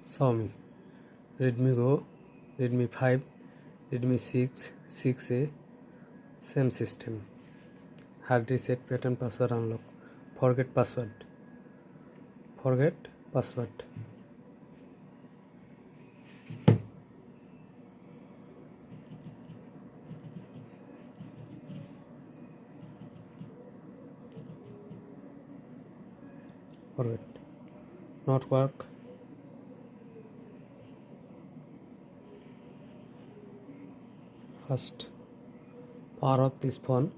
Xiaomi Redmi Go, Redmi 5, Redmi 6, 6A, same system. Hard reset, pattern password unlock. Forget password. Forget password. Forget. Not work. First, power off this phone.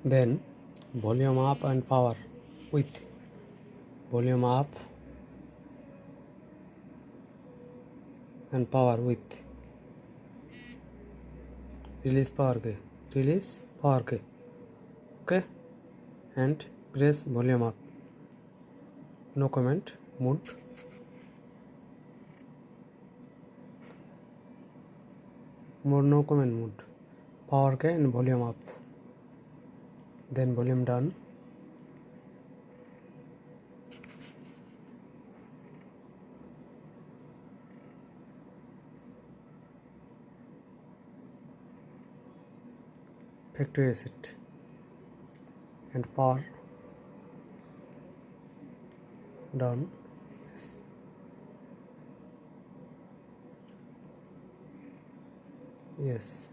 Then volume up and power with volume up and power with release power ke okay, and press volume up. No comment mode. No comment mode. Power ke and volume up. Then volume down. Factory reset and power down. Yes.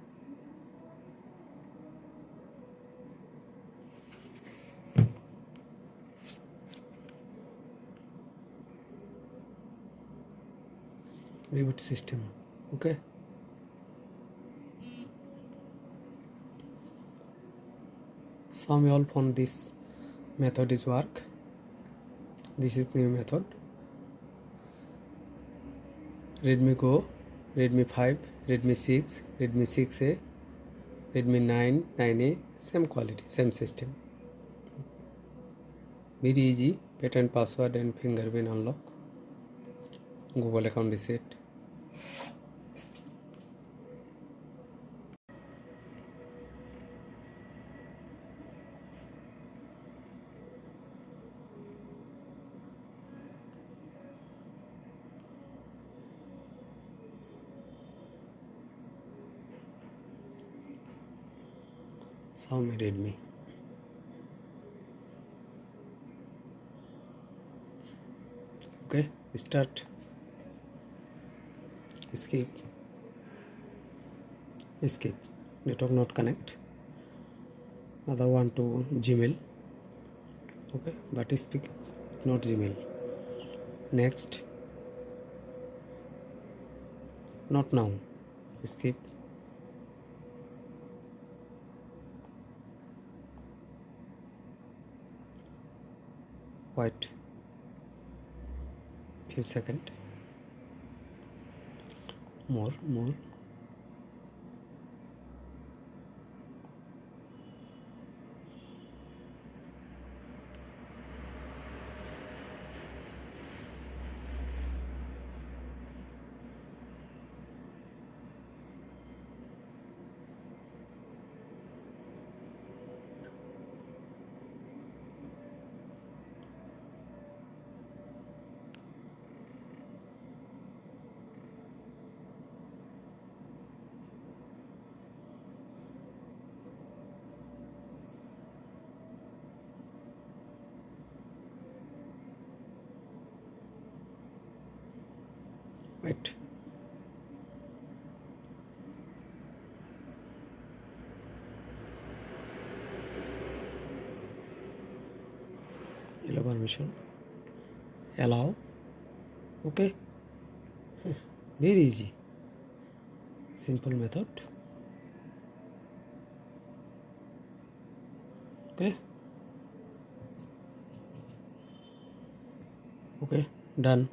Reboot system. Okay. Some all found this method is work. This is new method. Redmi Go, Redmi 5, Redmi 6, Redmi 6A, Redmi 9, 9A, same quality, same system. Very easy, pattern password and fingerprint unlock. Google account reset. Xiaomi Redmi. Okay, start. Escape. Network not connect. Other one to Gmail. Okay, but speak not Gmail. Next. Not now. Escape. Wait few seconds. More. Wait. Allow permission. Allow. Okay. Very easy. Simple method. Okay. Okay. Done.